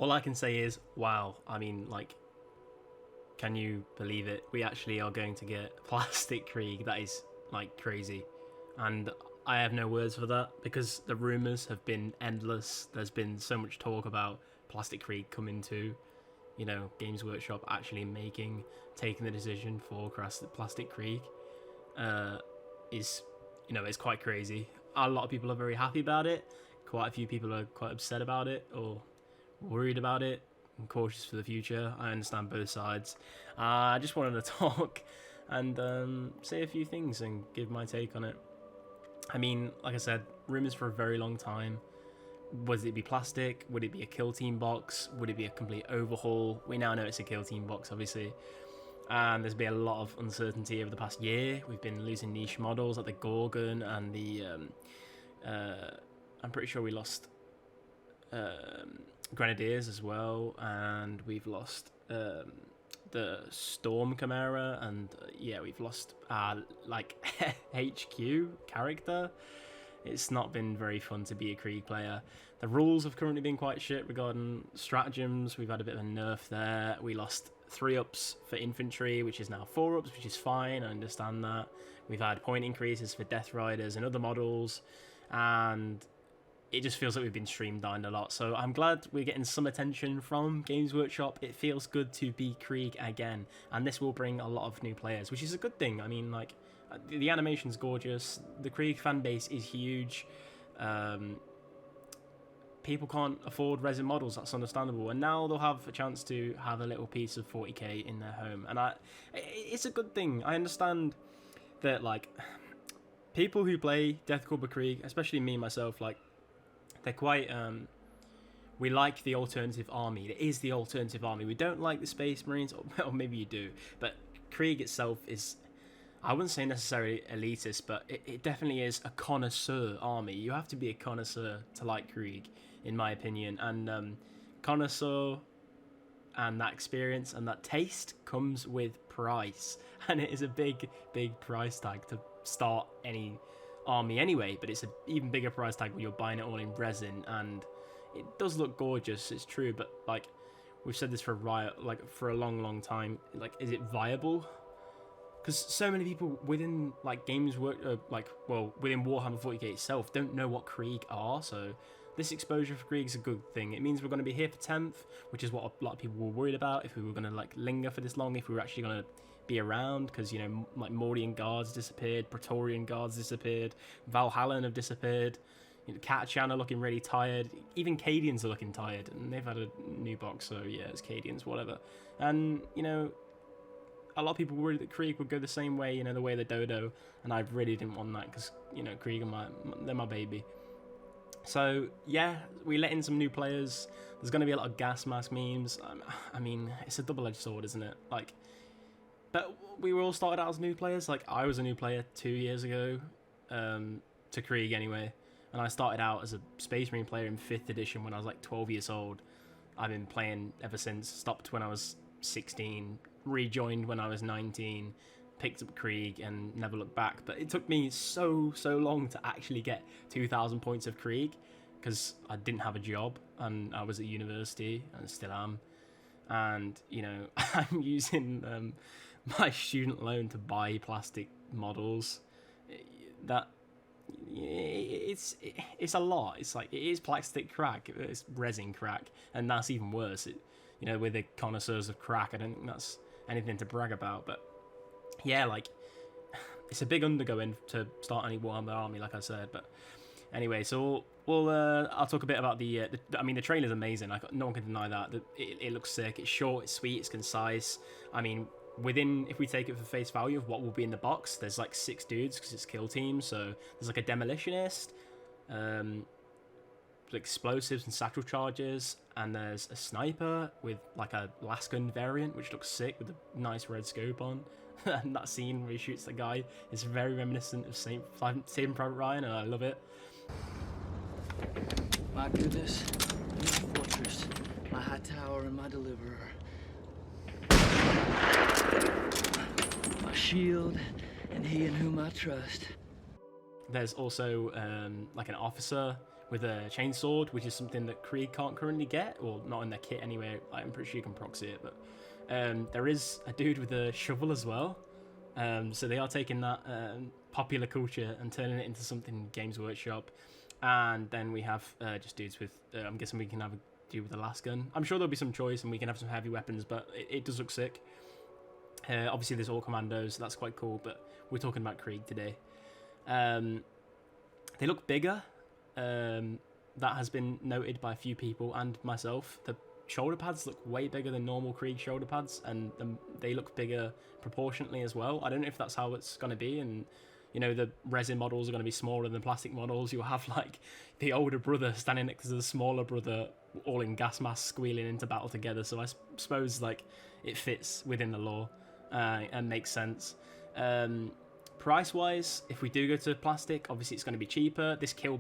all I can say is, wow. I mean, like, can you believe it? We actually are going to get Plastic Krieg. That is, like, crazy. And I have no words for that because the rumours have been endless. There's been so much talk about Plastic Krieg coming to, you know, Games Workshop actually taking the decision for Plastic Krieg. Is, you know, it's quite crazy. A lot of people are very happy about it. Quite a few people are quite upset about it or worried about it and cautious for the future. I understand both sides. I just wanted to talk and say a few things and give my take on it. I mean, like I said, rumours for a very long time. Would it be plastic? Would it be a kill team box? Would it be a complete overhaul? We now know it's a kill team box, obviously. And there's been a lot of uncertainty over the past year. We've been losing niche models like the Gorgon and the... I'm pretty sure we lost Grenadiers as well. And we've lost the Storm Chimera. And yeah, we've lost like HQ character. It's not been very fun to be a Krieg player. The rules have currently been quite shit regarding stratagems. We've had a bit of a nerf there. We lost 3-ups for infantry, which is now 4-ups, which is fine. I understand that. We've had point increases for Death Riders and other models, and it just feels like we've been streamlined a lot. So I'm glad we're getting some attention from Games Workshop. It feels good to be Krieg again, and this will bring a lot of new players, which is a good thing. I mean, like, the animation's gorgeous. The Krieg fan base is huge. People can't afford resin models, that's understandable, and now they'll have a chance to have a little piece of 40k in their home, and it's a good thing. I understand that, like, people who play Korps of Krieg, especially me myself, like, they're quite we like the alternative army. It is the alternative army. We don't like the Space Marines, or maybe you do, but Krieg itself is, I wouldn't say necessarily elitist, but it definitely is a connoisseur army. You have to be a connoisseur to like Krieg, in my opinion. And connoisseur and that experience and that taste comes with price. And it is a big, big price tag to start any army anyway. But it's an even bigger price tag when you're buying it all in resin. And it does look gorgeous, it's true. But, like, we've said this for a long, long time. Like, is it viable? Because so many people within, like, within Warhammer 40k itself don't know what Krieg are, so this exposure for Krieg is a good thing. It means we're going to be here for 10th, which is what a lot of people were worried about, if we were going to, like, linger for this long, if we were actually going to be around, because, you know, like, Mordian Guards disappeared, Praetorian Guards disappeared, Valhallan have disappeared, you know, Katachan are looking really tired, even Cadians are looking tired, and they've had a new box, so yeah, it's Cadians, whatever. And, you know, a lot of people worried that Krieg would go the same way, you know, the way the Dodo, and I really didn't want that because, you know, Krieg are they're my baby. So yeah, we let in some new players. There's going to be a lot of gas mask memes. I mean, it's a double-edged sword, isn't it? Like, but we were all started out as new players. Like, I was a new player 2 years ago, to Krieg anyway, and I started out as a Space Marine player in 5th edition when I was like 12 years old. I've been playing ever since. Stopped when I was 16. Rejoined when I was 19, picked up Krieg and never looked back. But it took me so long to actually get 2,000 points of Krieg because I didn't have a job and I was at university and still am. And, you know, I'm using my student loan to buy plastic models. That it's a lot. It's like, it is plastic crack, it's resin crack, and that's even worse. You know, with the connoisseurs of crack, I don't think that's anything to brag about. But yeah, like, it's a big undergoing to start any Warhammer army, like I said. But anyway, so I'll talk a bit about the I mean, the trailer's amazing. No one can deny that. It looks sick. It's short, it's sweet, it's concise. I mean, if we take it for face value of what will be in the box, there's like 6 dudes because it's kill team. So there's like a demolitionist, explosives and satchel charges, and there's a sniper with like a Lasgun variant which looks sick with a nice red scope on. And that scene where he shoots the guy is very reminiscent of Saving Private Ryan, and I love it. My goodness, my fortress, my high tower, and my deliverer. My shield, and he in whom I trust. There's also like an officer with a chainsword, which is something that Krieg can't currently get, or not in their kit anyway. I'm pretty sure you can proxy it, but there is a dude with a shovel as well. So they are taking that popular culture and turning it into something Games Workshop. And then we have just dudes with, I'm guessing we can have a dude with a last gun. I'm sure there'll be some choice and we can have some heavy weapons, but it does look sick. Obviously there's all commandos, so that's quite cool, but we're talking about Krieg today. They look bigger. That has been noted by a few people and myself. The shoulder pads look way bigger than normal Krieg shoulder pads, and they look bigger proportionately as well. I don't know if that's how it's going to be, and you know, the resin models are going to be smaller than the plastic models. You'll have like the older brother standing next to the smaller brother, all in gas masks, squealing into battle together. So I suppose like it fits within the lore and makes sense. Price wise, if we do go to plastic, obviously it's going to be cheaper. This kill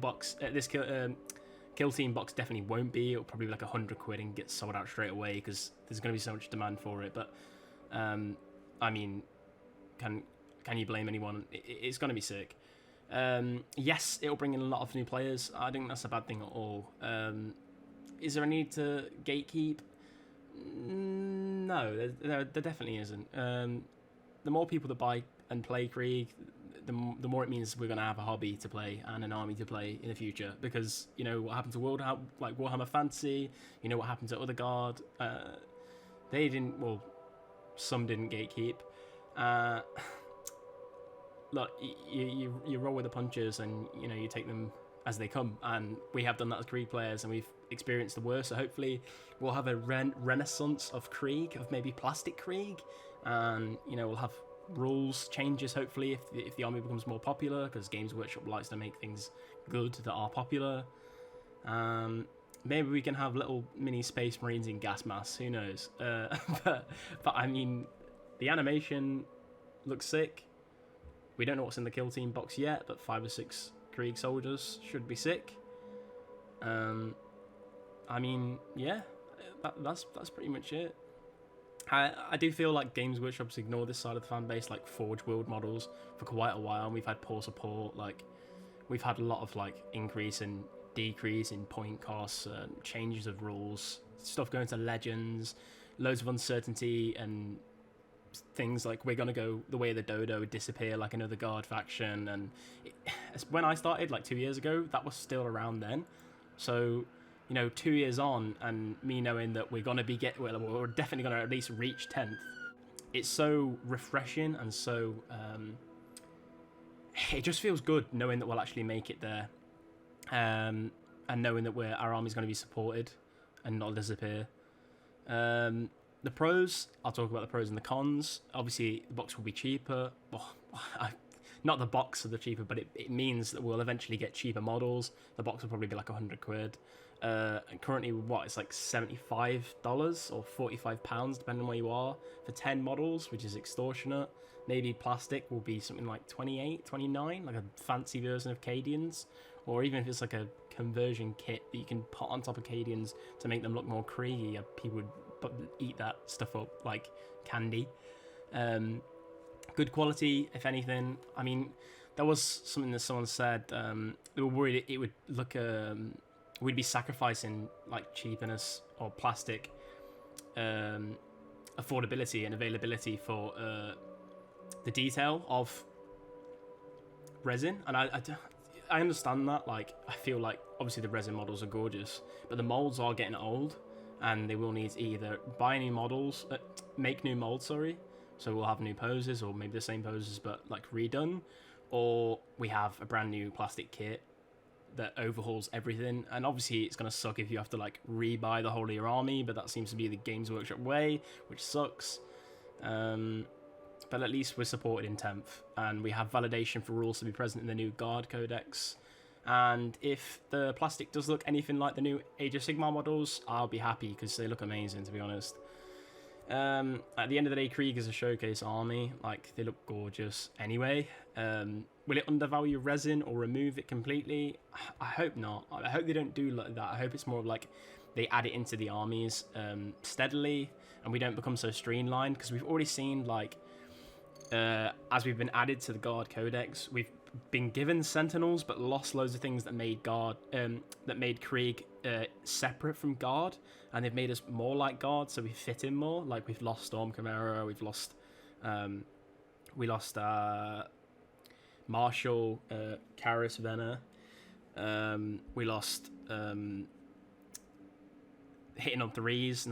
team box definitely won't be. It'll probably be like £100 and get sold out straight away because there's going to be so much demand for it. But I mean, can you blame anyone? It's going to be sick. Yes, it'll bring in a lot of new players. I think that's a bad thing at all. Is there a need to gatekeep? No, there definitely isn't. The more people that buy and play Krieg, the more it means we're going to have a hobby to play and an army to play in the future. Because, you know, what happened to Warhammer Fantasy, you know what happened to other Guard. They didn't, well, some didn't gatekeep. Look, you roll with the punches and, you know, you take them as they come. And we have done that as Krieg players and we've experienced the worst. So hopefully we'll have a renaissance of Krieg, of maybe plastic Krieg. And, you know, we'll have rules changes hopefully if the army becomes more popular, because Games Workshop likes to make things good that are popular. Maybe we can have little mini Space Marines in gas masks, who knows. But I mean, the animation looks sick. We don't know what's in the kill team box yet, but 5 or 6 Krieg soldiers should be sick. I mean, yeah, that's pretty much it. I do feel like Games Workshop's ignored this side of the fan base, like Forge World models, for quite a while, and we've had poor support. Like, we've had a lot of like increase and decrease in point costs, changes of rules, stuff going to Legends, loads of uncertainty, and things like we're gonna go the way of the Dodo, disappear like another Guard faction. And when I started like 2 years ago, that was still around then. So, you know, 2 years on, and me knowing that we're gonna be we're definitely gonna at least reach 10th. It's so refreshing and so it just feels good knowing that we'll actually make it there, and knowing that our army's gonna be supported and not disappear. The pros, I'll talk about the pros and the cons. Obviously, the box will be cheaper. Well, not the box are the cheaper, but it means that we'll eventually get cheaper models. The box will probably be like £100. And currently, it's like $75 or £45, depending on where you are, for 10 models, which is extortionate. Maybe plastic will be something like 28, 29, like a fancy version of Cadians. Or even if it's like a conversion kit that you can put on top of Cadians to make them look more Kriegy, people would eat that stuff up like candy. Good quality, if anything. I mean, there was something that someone said, they were worried it would look, we'd be sacrificing like cheapness or plastic affordability and availability for the detail of resin. And I understand that. Like, I feel like obviously the resin models are gorgeous, but the molds are getting old, and they will need to either buy new models, make new molds, so we'll have new poses, or maybe the same poses but like redone, or we have a brand new plastic kit that overhauls everything. And obviously it's going to suck if you have to like rebuy the whole of your army, but that seems to be the Games Workshop way, which sucks. But at least we're supported in 10th, and we have validation for rules to be present in the new Guard Codex. And if the plastic does look anything like the new Age of Sigmar models, I'll be happy, because they look amazing, to be honest. At the end of the day, Krieg is a showcase army. Like, they look gorgeous anyway. Will it undervalue resin or remove it completely? I hope not. I hope they don't do like that. I hope it's more of like they add it into the armies steadily, and we don't become so streamlined, because we've already seen like as we've been added to the Guard Codex, we've been given Sentinels, but lost loads of things that made that made Krieg separate from Guard, and they've made us more like Guard, so we fit in more. Like we've lost Storm Chimera, we lost Marshall, Karis Venner, we lost hitting on threes.